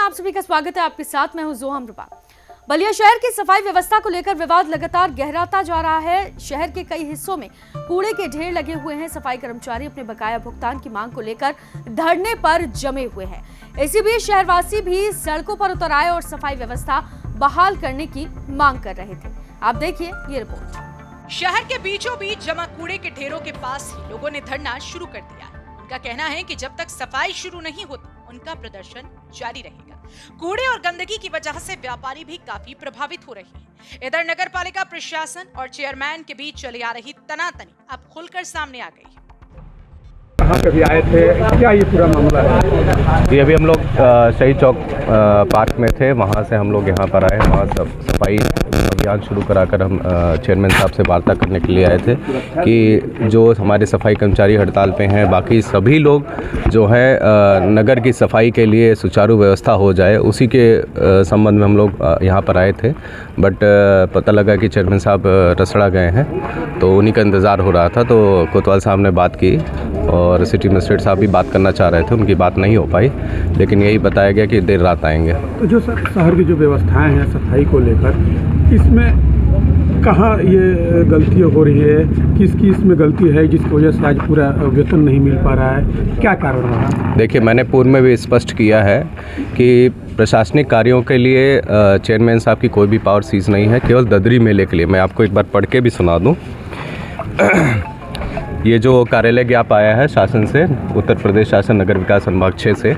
में आप सभी का स्वागत है। आपके साथ मैं हूं जोहम रुबा। बलिया शहर की सफाई व्यवस्था को लेकर विवाद लगातार गहराता जा रहा है। शहर के कई हिस्सों में कूड़े के ढेर लगे हुए हैं। सफाई कर्मचारी अपने बकाया भुगतान की मांग को लेकर धरने पर जमे हुए हैं। इसी बीच शहरवासी भी सड़कों पर उतर आए और सफाई व्यवस्था बहाल करने की मांग कर रहे थे। आप देखिए ये रिपोर्ट। शहर के बीचों बीच जमा कूड़े के ढेरों के पास ही लोगों ने धरना शुरू कर दिया है। उनका कहना है कि जब तक सफाई शुरू नहीं होती उनका प्रदर्शन जारी रहेगा। कूड़े और गंदगी की वजह से व्यापारी भी काफी प्रभावित हो रहे हैं। इधर नगर पालिका प्रशासन और चेयरमैन के बीच चली आ रही तनातनी अब खुलकर सामने आ गई। कहाँ पे भी आए थे, क्या ये पूरा मामला है? ये अभी हम लोग शहीद चौक पार्क में थे, वहाँ से हम लोग यहाँ पर आए। वहाँ सफाई अभियान शुरू कराकर हम चेयरमैन साहब से वार्ता करने के लिए आए थे कि जो हमारे सफाई कर्मचारी हड़ताल पे हैं, बाकी सभी लोग जो है नगर की सफाई के लिए सुचारू व्यवस्था हो जाए, उसी के संबंध में हम लोग यहाँ पर आए थे। बट पता लगा कि चेयरमैन साहब रसड़ा गए हैं, तो उन्हीं का इंतज़ार हो रहा था। तो कोतवाल साहब ने बात की और सिटी मजिस्ट्रेट साहब भी बात करना चाह रहे थे, उनकी बात नहीं हो पाई, लेकिन यही बताया गया कि देर रात आएंगे। तो जो शहर की जो व्यवस्थाएं हैं सफाई को लेकर, इसमें कहाँ ये गलतियाँ हो रही है, किसकी इसमें गलती है जिसकी वजह से आज पूरा वेतन नहीं मिल पा रहा है, क्या कारण रहा? देखिए, मैंने पूर्व में भी स्पष्ट किया है कि प्रशासनिक कार्यों के लिए चेयरमैन साहब की कोई भी पावर सीज नहीं है, केवल ददरी मेले के लिए। मैं आपको एक बार पढ़ के भी सुना दूँ। ये जो कार्यालय ज्ञाप आया है शासन से, उत्तर प्रदेश शासन नगर विकास संभाग 6 से,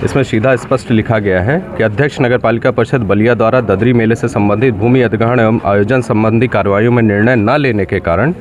इसमें सीधा स्पष्ट लिखा गया है कि अध्यक्ष नगर पालिका परिषद बलिया द्वारा ददरी मेले से संबंधित भूमि अधिग्रहण एवं आयोजन संबंधी कार्रवाइयों में निर्णय न लेने के कारण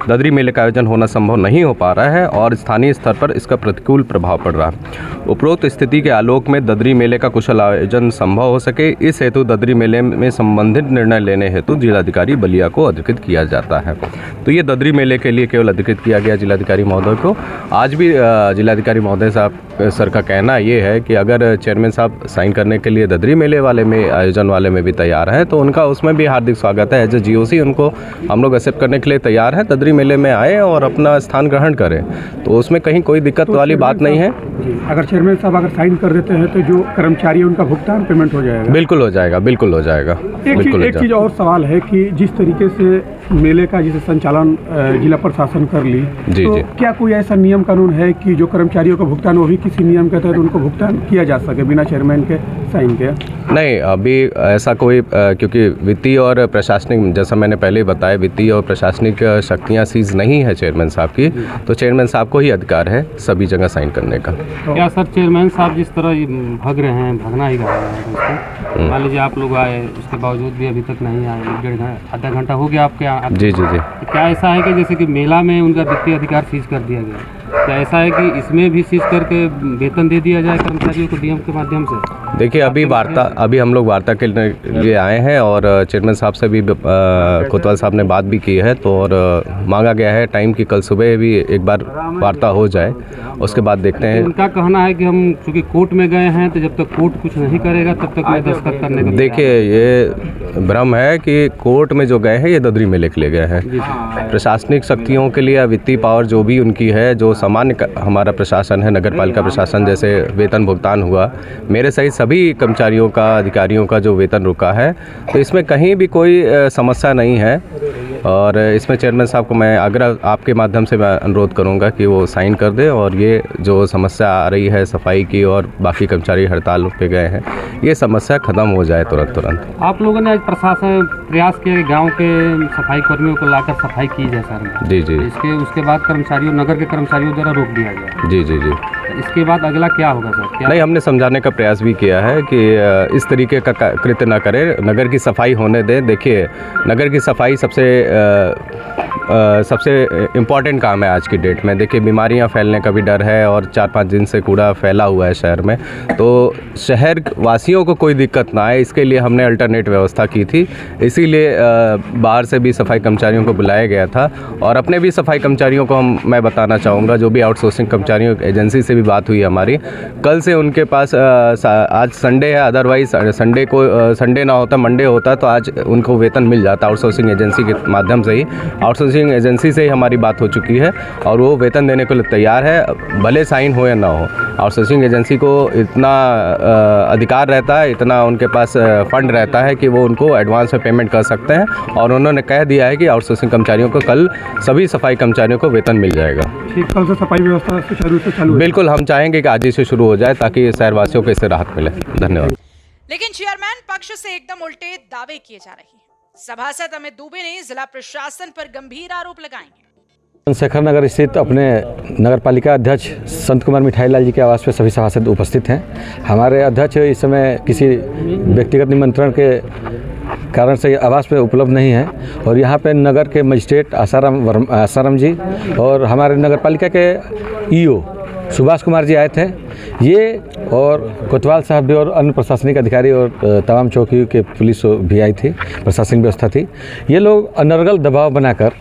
ददरी मेले का आयोजन होना संभव नहीं हो पा रहा है और स्थानीय स्तर पर इसका प्रतिकूल प्रभाव पड़ रहा है। उपरोक्त स्थिति के आलोक में ददरी मेले का कुशल आयोजन संभव हो सके, इस हेतु ददरी मेले में संबंधित निर्णय लेने हेतु जिलाधिकारी बलिया को अधिकृत किया जाता है। तो ये ददरी मेले के लिए केवल अधिकृत किया गया जिलाधिकारी महोदय को। आज भी जिलाधिकारी महोदय साहब सर का कहना ये है कि अगर चेयरमैन साहब साइन करने के लिए ददरी मेले वाले में, आयोजन वाले में भी तैयार हैं, तो उनका उसमें भी हार्दिक स्वागत है। एज ए जीओसी उनको हम लोग एक्सेप्ट करने के लिए तैयार हैं। ददरी मेले में आए और अपना स्थान ग्रहण करें, तो उसमें कहीं कोई दिक्कत वाली बात नहीं है। अगर चेयरमैन साहब अगर साइन कर देते हैं तो जो कर्मचारी है उनका भुगतान पेमेंट हो जाएगा? बिल्कुल हो जाएगा, बिल्कुल हो जाएगा। एक चीज़ और सवाल है कि जिस तरीके से मेले का जिसे संचालन जिला प्रशासन कर ली, तो क्या कोई ऐसा नियम कानून है कि जो कर्मचारियों का भुगतान वो भी किसी नियम के तहत उनको भुगतान किया जा सके बिना चेयरमैन के साइन के? नहीं, अभी ऐसा कोई क्योंकि वित्तीय और प्रशासनिक, जैसा मैंने पहले ही बताया, वित्तीय और प्रशासनिक शक्तियाँ सीज नहीं है चेयरमैन साहब की, तो चेयरमैन साहब को ही अधिकार है सभी जगह साइन करने का। क्या सर चेयरमैन साहब जिस तरह भाग रहे हैं, भागना ही रहा है, मान लीजिए आप लोग आए, उसके बावजूद भी अभी तक नहीं आए, 1.5 घंटा आधा घंटा हो गया आपके? जी। क्या ऐसा है कि जैसे कि मेला में उनका वित्तीय अधिकार सीज कर दिया गया, क्या ऐसा है कि इसमें भी सीज करके वेतन दे दिया जाए कर्मचारियों को डीएम के माध्यम से? देखिए, अभी हम लोग वार्ता के लिए आए हैं और चेयरमैन साहब से भी कोतवाल साहब ने बात भी की है, तो और मांगा गया है टाइम की कल सुबह भी एक बार वार्ता हो जाए, उसके बाद देखते हैं। उनका कहना है कि हम चूँकि कोर्ट में गए हैं, तो जब तक कोर्ट कुछ नहीं करेगा तब तक मैं दस्तखत करने का। देखिए, ये भ्रम है कि कोर्ट में जो गए हैं ये ददरी मेले के लिए गए हैं। प्रशासनिक शक्तियों के लिए वित्तीय पावर जो भी उनकी है, जो सामान्य हमारा प्रशासन है, नगर पालिका प्रशासन, जैसे वेतन भुगतान हुआ, मेरे सहित सभी कर्मचारियों का, अधिकारियों का जो वेतन रुका है, तो इसमें कहीं भी कोई समस्या नहीं है। और इसमें चेयरमैन साहब को मैं आग्रह आपके माध्यम से मैं अनुरोध करूंगा कि वो साइन कर दे और ये जो समस्या आ रही है सफाई की और बाकी कर्मचारी हड़ताल पे गए हैं, ये समस्या खत्म हो जाए तुरंत। आप लोगों ने आज प्रशासन प्रयास किया गाँव के सफाई कर्मियों को लाकर सफाई की जाए सर? जी। उसके बाद कर्मचारियों, नगर के कर्मचारियों द्वारा रोक दिया गया? जी। इसके बाद अगला क्या होगा सर? नहीं, हमने समझाने का प्रयास भी किया है कि इस तरीके का कृत्य न करें, नगर की सफाई होने दें। देखिए, नगर की सफाई सबसे इम्पॉर्टेंट काम है आज की डेट में। देखिए, बीमारियां फैलने का भी डर है और 4-5 दिन से कूड़ा फैला हुआ है शहर में, तो शहर वासियों को कोई दिक्कत ना आए, इसके लिए हमने अल्टरनेट व्यवस्था की थी। इसीलिए बाहर से भी सफाई कर्मचारियों को बुलाया गया था और अपने भी सफाई कर्मचारियों को मैं बताना चाहूँगा, जो भी आउटसोर्सिंग कर्मचारियों एजेंसी से भी बात हुई हमारी, कल से उनके पास, आज संडे है, अदरवाइज संडे ना होता, मंडे होता, तो आज उनको वेतन मिल जाता आउटसोर्सिंग एजेंसी के माध्यम से ही, आउटसोर्सिंग एजेंसी से ही हमारी बात हो चुकी है और वो वेतन देने के लिए तैयार है, भले साइन हो या ना हो। आउटसोर्सिंग एजेंसी को इतना अधिकार रहता है, इतना उनके पास फंड रहता है कि वो उनको एडवांस में पेमेंट कर सकते हैं और उन्होंने कह दिया है कि आउटसोर्सिंग कर्मचारियों को कल सभी सफाई कर्मचारियों को वेतन मिल जाएगा। ठीक, कल से सफाई व्यवस्था सुचारू रूप से चालू है। बिल्कुल, हम चाहेंगे कि आज ही से शुरू हो जाए ताकि शहरवासियों को इससे राहत मिले। धन्यवाद। लेकिन चेयरमैन पक्ष से एकदम उल्टे दावे किए जा रहे हैं। सभासद अमित दुबे ने जिला प्रशासन पर गंभीर आरोप लगाए हैं। चंद्रशेखर नगर स्थित अपने नगर पालिका अध्यक्ष संत कुमार मिठाई लाल जी के आवास पर सभी सभासद उपस्थित हैं। हमारे अध्यक्ष इस समय किसी व्यक्तिगत निमंत्रण के कारण से आवास पे उपलब्ध नहीं है और यहाँ पे नगर के मजिस्ट्रेट आसाराम जी और हमारे नगर पालिका के ईओ सुभाष कुमार जी आए थे। ये और कोतवाल साहब भी और अन्य प्रशासनिक अधिकारी और तमाम चौकी के पुलिस भी आई थी, प्रशासनिक व्यवस्था थी। ये लोग अनर्गल दबाव बनाकर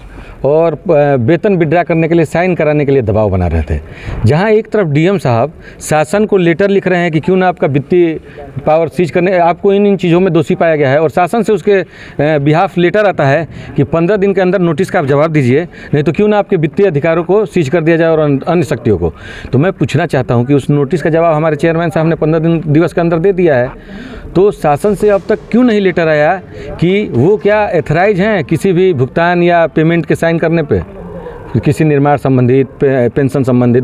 और वेतन विड्रा करने के लिए, साइन कराने के लिए दबाव बना रहे थे। जहां एक तरफ डीएम साहब शासन को लेटर लिख रहे हैं कि क्यों ना आपका वित्तीय पावर सीज करने, आपको इन चीज़ों में दोषी पाया गया है और शासन से उसके बिहाफ लेटर आता है कि 15 दिन के अंदर नोटिस का आप जवाब दीजिए, नहीं तो क्यों ना आपके वित्तीय अधिकारों को सीज कर दिया जाए और अन्य शक्तियों को। तो मैं पूछना चाहता हूँ कि उस नोटिस का जवाब हमारे चेयरमैन साहब ने 15 दिवस के अंदर दे दिया है, तो शासन से अब तक क्यों नहीं लेटर आया कि वो क्या एथराइज हैं किसी भी भुगतान या पेमेंट के साइन करने पे, किसी निर्माण संबंधित, पेंशन संबंधित,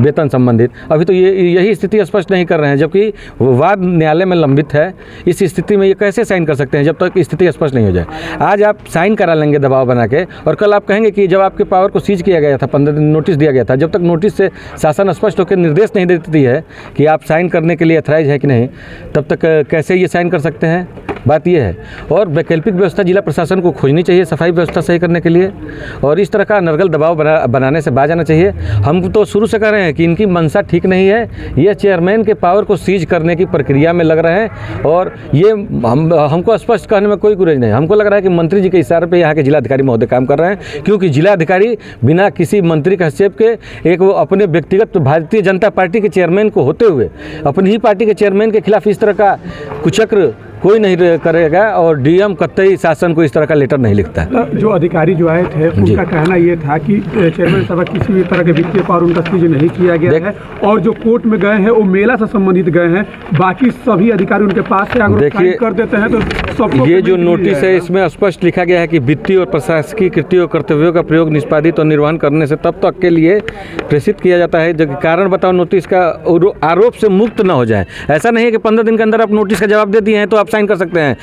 वेतन संबंधित। अभी तो यही स्थिति स्पष्ट नहीं कर रहे हैं, जबकि वाद न्यायालय में लंबित है। इस स्थिति में ये कैसे साइन कर सकते हैं जब तक स्थिति स्पष्ट नहीं हो जाए। आज आप साइन करा लेंगे दबाव बना के और कल आप कहेंगे कि जब आपके पावर को सीज किया गया था, 15 दिन नोटिस दिया गया था, जब तक नोटिस से शासन स्पष्ट होकर निर्देश नहीं देती है कि आप साइन करने के लिए अथराइज है कि नहीं, तब तक कैसे ये साइन कर सकते हैं। बात यह है। और वैकल्पिक व्यवस्था जिला प्रशासन को खोजनी चाहिए सफाई व्यवस्था सही करने के लिए, और इस तरह का अनर्गल दबाव बनाने से बाज आना चाहिए। हम तो शुरू से कह रहे हैं कि इनकी मंशा ठीक नहीं है, ये चेयरमैन के पावर को सीज करने की प्रक्रिया में लग रहे हैं, और ये हमको स्पष्ट कहने में कोई गुरेज नहीं। हमको लग रहा है कि मंत्री जी के इशारे पर यहाँ के जिलाधिकारी महोदय काम कर रहे हैं, क्योंकि जिलाधिकारी बिना किसी मंत्री के हस्तक्षेप के एक वो अपने व्यक्तिगत भारतीय जनता पार्टी के चेयरमैन को होते हुए अपनी ही पार्टी के चेयरमैन के खिलाफ इस तरह का कुचक्र कोई नहीं करेगा, और डीएम कतई शासन को इस तरह का लेटर नहीं लिखता है। जो अधिकारी जो आए थे उनका कहना ये था कि चेयरमैन साहब किसी भी तरह के वित्तीय पावर उनका सीज नहीं किया गया है, और जो कोर्ट में गए हैं वो मेला से संबंधित गए हैं, बाकी सभी अधिकारी उनके पास से अगर साइन कर देते हैं तो सबको। ये जो नोटिस है इसमें स्पष्ट लिखा गया है कि वित्तीय और प्रशासकीय कृत्यों और कर्तव्यों का प्रयोग निष्पादित और निर्वहन करने से तब तक के लिए प्रेषित किया जाता है जब कारण बताओ नोटिस का आरोप से मुक्त न हो जाए। ऐसा नहीं है कि 15 दिन के अंदर आप नोटिस का जवाब दे दिए हैं तो आप साइन कर सकते हैं।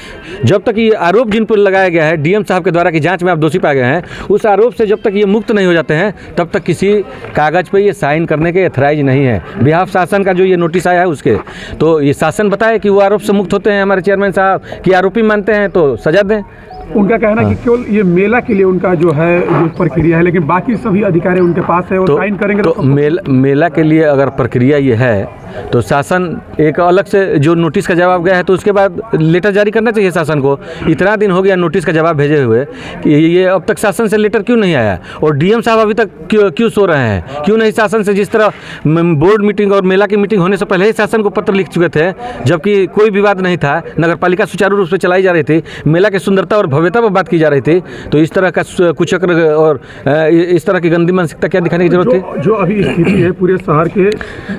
जब तक ये आरोप जिन पर लगाया गया है डीएम साहब के द्वारा कि जांच में आप दोषी पाए गए हैं, उस आरोप से जब तक ये मुक्त नहीं हो जाते हैं तब तक किसी कागज पे ये साइन करने के अथराइज नहीं है। बिहाफ शासन का जो ये नोटिस आया है उसके, तो ये शासन बताए कि वो आरोप से मुक्त होते हैं हमारे चेयरमैन साहब, कि आरोपी मानते हैं तो सजा दें। उनका कहना है कि केवल ये मेला के लिए उनका जो है जो प्रक्रिया है, लेकिन बाकी सभी अधिकारी उनके पास है और साइन करेंगे तो मेला के लिए अगर प्रक्रिया ये है तो शासन एक अलग से जो नोटिस का जवाब गया है तो उसके बाद लेटर जारी करना चाहिए शासन को। इतना दिन हो गया नोटिस का जवाब भेजे हुए कि ये अब तक शासन से लेटर क्यों नहीं आया, और डीएम साहब अभी तक क्यों सो रहे हैं, क्यों नहीं शासन से, जिस तरह बोर्ड मीटिंग और मेला की मीटिंग होने से पहले ही शासन को पत्र लिख चुके थे, जबकि कोई विवाद नहीं था, नगर पालिका सुचारू रूप से चलाई जा रही थी, मेला की सुंदरता और भव्यता पर बात की जा रही थी, तो इस तरह का कुचक्र और इस तरह की गंदी मानसिकता क्या दिखाने की जरूरत थी। जो अभी स्थिति है पूरे शहर के,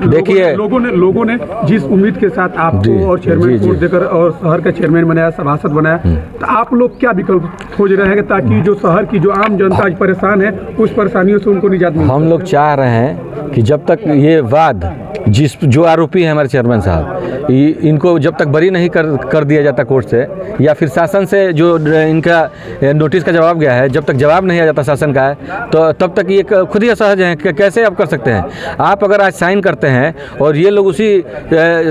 देखिए लोगों ने जिस उम्मीद के साथ आपको और चेयरमैन को देकर और शहर का चेयरमैन बनाया, सभासद बनाया, तो आप लोग क्या विकल्प खोज रहे हैं ताकि जो शहर की जो आम जनता आज परेशान है उस परेशानियों से उनको निजात मिले? हम लोग चाह रहे हैं कि जब तक ये वाद जो आरोपी है हमारे चेयरमैन साहब, इनको जब तक बरी नहीं कर दिया जाता कोर्ट से, या फिर शासन से जो इनका नोटिस का जवाब गया है, जब तक जवाब नहीं आ जाता शासन का है, तो तब तक ये खुद ही असहज हैं कि कैसे आप कर सकते हैं। आप अगर आज साइन करते हैं और ये लोग उसी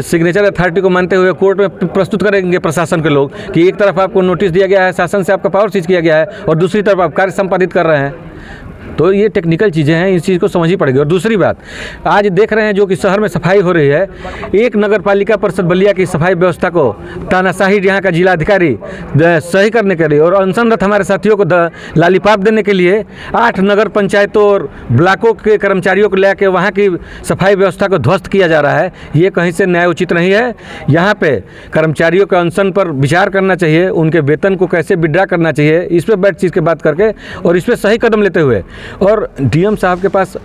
सिग्नेचर अथॉरिटी को मानते हुए कोर्ट में प्रस्तुत करेंगे प्रशासन के लोग कि एक तरफ आपको नोटिस दिया गया है, शासन से आपका पावर सीज किया गया है, और दूसरी तरफ आप कार्य संपादित कर रहे हैं, तो ये टेक्निकल चीज़ें हैं, इस चीज़ को समझनी पड़ेगी। और दूसरी बात, आज देख रहे हैं जो कि शहर में सफाई हो रही है, एक नगर पालिका परिषद बलिया की सफाई व्यवस्था को तानाशाही यहाँ का जिलाधिकारी सही करने के लिए और अनशनरत हमारे साथियों को लालीपाप देने के लिए 8 नगर पंचायतों और ब्लॉकों के कर्मचारियों को लेकर वहाँ की सफाई व्यवस्था को ध्वस्त किया जा रहा है। ये कहीं से न्याय उचित नहीं है। यहाँ पे कर्मचारियों के अनशन पर विचार करना चाहिए, उनके वेतन को कैसे विड्रा करना चाहिए, इस पर बैठ चीज़ के बात करके और इस पर सही कदम लेते हुए। और डीएम साहब के पास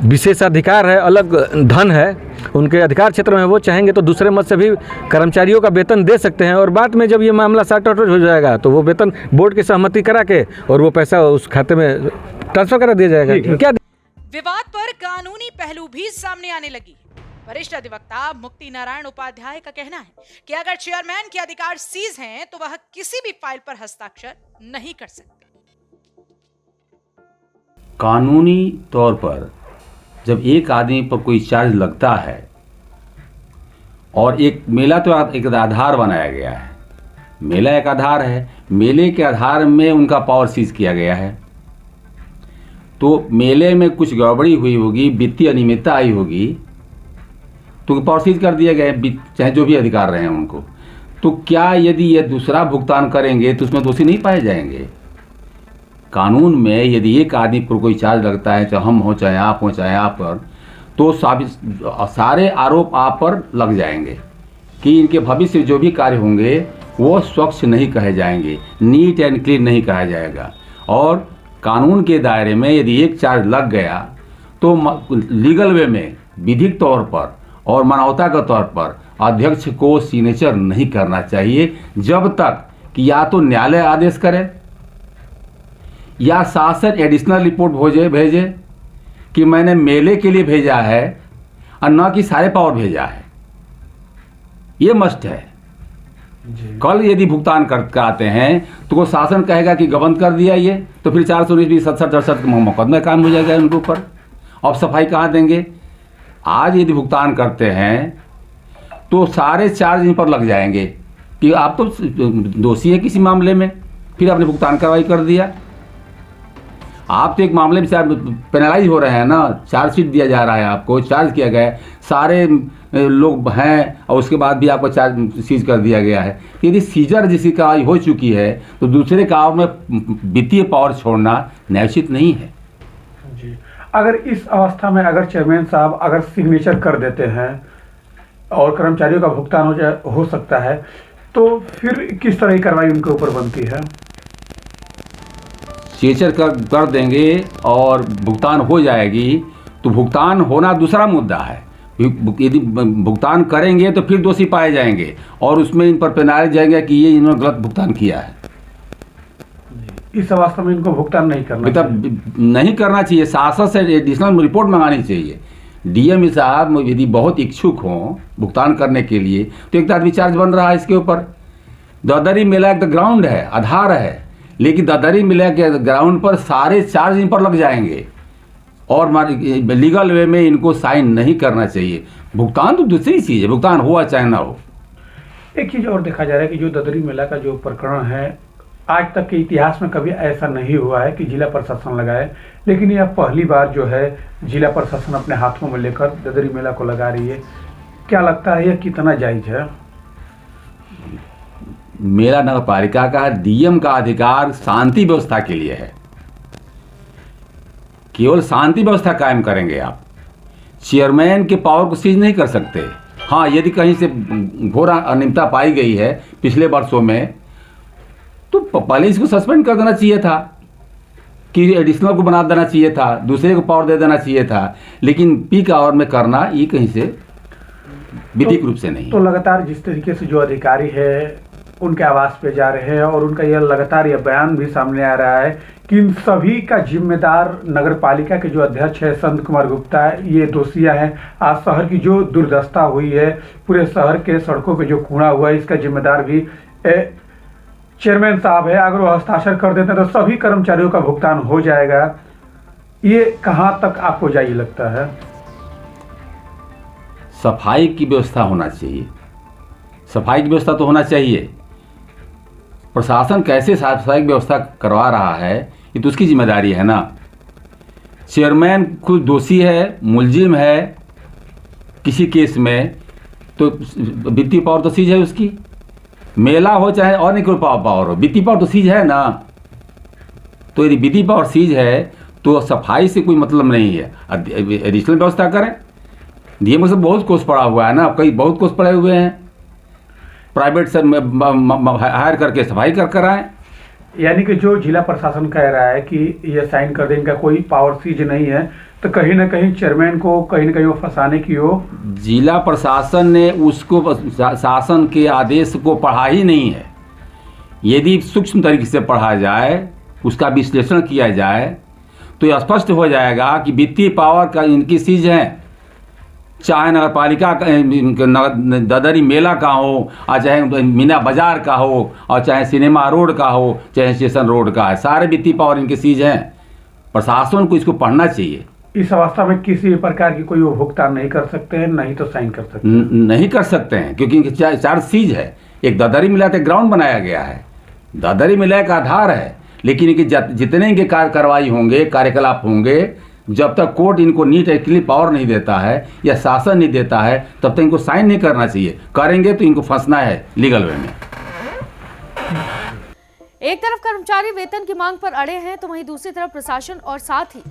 विशेषाधिकार है, अलग धन है उनके अधिकार क्षेत्र में, वो चाहेंगे तो दूसरे मद से भी कर्मचारियों का वेतन दे सकते हैं। और बाद में जब ये मामला सॉर्ट आउट हो जाएगा तो वो वेतन बोर्ड की सहमति करा के और वो पैसा उस खाते में ट्रांसफर करा दिया जाएगा। क्या विवाद पर कानूनी पहलू भी सामने आने लगी। वरिष्ठ अधिवक्ता मुक्ति नारायण उपाध्याय का कहना है कि अगर चेयरमैन के अधिकार सीज हैं तो वह किसी भी फाइल पर हस्ताक्षर नहीं कर सकते। कानूनी तौर पर जब एक आदमी पर कोई चार्ज लगता है और एक मेला तो एक आधार बनाया गया है, मेला एक आधार है, मेले के आधार में उनका पावर सीज किया गया है, तो मेले में कुछ गड़बड़ी हुई होगी, वित्तीय अनियमितता आई होगी तो पावर सीज कर दिया गया, चाहे जो भी अधिकार रहे हैं उनको। तो क्या यदि ये दूसरा भुगतान करेंगे तो उसमें दोषी नहीं पाए जाएंगे? कानून में यदि एक आदमी पर कोई चार्ज लगता है, चाहे हम हो चाहे आप हो चाहे आप पर, तो सारे आरोप आप पर लग जाएंगे कि इनके भविष्य जो भी कार्य होंगे वो स्वच्छ नहीं कहे जाएंगे, नीट एंड क्लीन नहीं कहा जाएगा। और कानून के दायरे में यदि एक चार्ज लग गया तो लीगल वे में, विधिक तौर पर और मानवता के तौर पर अध्यक्ष को सिग्नेचर नहीं करना चाहिए जब तक कि या तो न्यायालय आदेश करे या शासन एडिशनल रिपोर्ट भेजे कि मैंने मेले के लिए भेजा है और न कि सारे पावर भेजा है। ये मस्ट है। कल यदि भुगतान कराते हैं तो वो शासन कहेगा कि गबन कर दिया ये, तो फिर 419 67 मुकदमे काम हो जाएगा उनके ऊपर। अब सफाई कहाँ देंगे? आज यदि भुगतान करते हैं तो सारे चार्ज इन पर लग जाएंगे कि आप तो दोषी है किसी मामले में, फिर आपने भुगतान कार्रवाई कर दिया। आप तो एक मामले में पेनलाइज हो रहे हैं ना, चार्जशीट दिया जा रहा है, आपको चार्ज किया गया है, सारे लोग हैं और उसके बाद भी आपको चार्ज सीज कर दिया गया है। यदि सीजर जिसकी कार्रवाई हो चुकी है तो दूसरे काम में वित्तीय पावर छोड़ना न्यायोचित नहीं है। जी, अगर इस अवस्था में अगर चेयरमैन साहब अगर सिग्नेचर कर देते हैं और कर्मचारियों का भुगतान हो सकता है तो फिर किस तरह की कार्रवाई उनके ऊपर बनती है? सिग्नेचर कर देंगे और भुगतान हो जाएगी तो भुगतान होना दूसरा मुद्दा है। यदि भुगतान करेंगे तो फिर दोषी पाए जाएंगे और उसमें इन पर पेनाल्टी जाएंगे कि ये इन्होंने गलत भुगतान किया है। इस अवस्था में इनको भुगतान नहीं करना नहीं करना चाहिए। शासन से एडिशनल रिपोर्ट मंगानी चाहिए। डीएम साहब यदि बहुत इच्छुक हों भुगतान करने के लिए तो एक आदमी चार्ज बन रहा है इसके ऊपर। ददरी मेला एक ग्राउंड है, आधार है, लेकिन ददरी मेला के ग्राउंड पर सारे चार्ज इन पर लग जाएंगे और लीगल वे में इनको साइन नहीं करना चाहिए। भुगतान तो दूसरी चीज़ है, भुगतान हुआ चाहे ना हो। एक चीज़ और देखा जा रहा है कि जो ददरी मेला का जो प्रकरण है आज तक के इतिहास में कभी ऐसा नहीं हुआ है कि जिला प्रशासन लगाए, लेकिन यह पहली बार जो है जिला प्रशासन अपने हाथों में लेकर ददरी मेला को लगा रही है। क्या लगता है यह कितना जायज है? मेरा नगर पालिका का डीएम का अधिकार शांति व्यवस्था के लिए है, केवल शांति व्यवस्था कायम करेंगे आप। चेयरमैन के पावर को सीज नहीं कर सकते। हाँ, यदि कहीं से घोर अनियमितता पाई गई है पिछले वर्षों में तो पहले इसको सस्पेंड कर देना चाहिए था कि एडिशनल को बना देना चाहिए था, दूसरे को पावर दे देना चाहिए था, लेकिन पीक आवर में करना ये कहीं से विधिक रूप से नहीं। तो लगातार जिस तरीके से जो अधिकारी है उनके आवास पे जा रहे हैं और उनका यह लगातार यह बयान भी सामने आ रहा है कि इन सभी का जिम्मेदार नगर पालिका के जो अध्यक्ष है संत कुमार गुप्ता है, ये दोषिया है। आज शहर की जो दुर्दशा हुई है, पूरे शहर के सड़कों पे जो कूड़ा हुआ है, इसका जिम्मेदार भी चेयरमैन साहब है। अगर वो हस्ताक्षर कर देते हैं तो सभी कर्मचारियों का भुगतान हो जाएगा। ये कहाँ तक आपको जायज लगता है? सफाई की व्यवस्था होना चाहिए, सफाई की व्यवस्था तो होना चाहिए। प्रशासन कैसे साफ सफाई की व्यवस्था करवा रहा है ये तो उसकी जिम्मेदारी है ना। चेयरमैन खुद दोषी है, मुलजिम है किसी केस में, तो वित्तीय पावर तो सीज है उसकी। मेला हो चाहे और नहीं कोई पावर हो, वित्तीय पावर तो सीज है ना। तो यदि वित्तीय पावर सीज है तो सफाई से कोई मतलब नहीं है, एडिशनल व्यवस्था करें। डीएम से बहुत कोर्स पड़ा हुआ है ना, कई बहुत कोर्स पड़े हुए हैं, प्राइवेट से हायर करके सफाई कर आए। यानी कि जो जिला प्रशासन कह रहा है कि ये साइन कर दें, इनका कोई पावर सीज नहीं है, तो कहीं ना कहीं चेयरमैन को कहीं ना कहीं वो फंसाने की हो। जिला प्रशासन ने उसको शासन के आदेश को पढ़ा ही नहीं है। यदि सूक्ष्म तरीके से पढ़ा जाए, उसका विश्लेषण किया जाए, तो यह स्पष्ट हो जाएगा कि वित्तीय पावर का इनकी सीज है। चाहे नगर पालिका ददरी मेला का हो, और चाहे मीना बाजार का हो, और चाहे सिनेमा रोड का हो, चाहे स्टेशन रोड का है, सारे वित्तीय पावर इनके सीज हैं। प्रशासन को इसको पढ़ना चाहिए। इस अवस्था में किसी प्रकार की कोई वो भुगतान नहीं कर सकते हैं, नहीं तो साइन कर सकते हैं। नहीं कर सकते हैं क्योंकि इनके चार सीज है। एक ददरी मेला के ग्राउंड बनाया गया है, ददरी मेला का आधार है, लेकिन इनके जितने इनके कार्रवाई होंगे, कार्यकलाप होंगे, जब तक कोर्ट इनको नीट एंड क्लीन पावर नहीं देता है या शासन नहीं देता है, तब तक इनको साइन नहीं करना चाहिए। करेंगे तो इनको फंसना है लीगल वे में। एक तरफ कर्मचारी वेतन की मांग पर अड़े हैं, तो वहीं दूसरी तरफ प्रशासन और साथ ही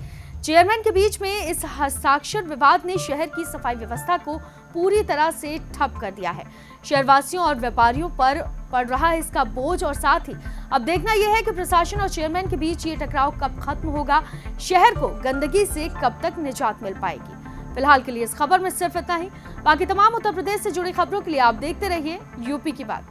चेयरमैन के बीच में इस हस्ताक्षर विवाद ने शहर की सफाई व्यवस्था को पूरी तरह से ठप कर दिया है। शहरवासियों और व्यापारियों पर पड़ रहा है इसका बोझ, और साथ ही अब देखना यह है कि प्रशासन और चेयरमैन के बीच ये टकराव कब खत्म होगा, शहर को गंदगी से कब तक निजात मिल पाएगी। फिलहाल के लिए इस खबर में सिर्फ इतना ही। बाकी तमाम उत्तर प्रदेश से जुड़ी खबरों के लिए आप देखते रहिए यूपी की बात।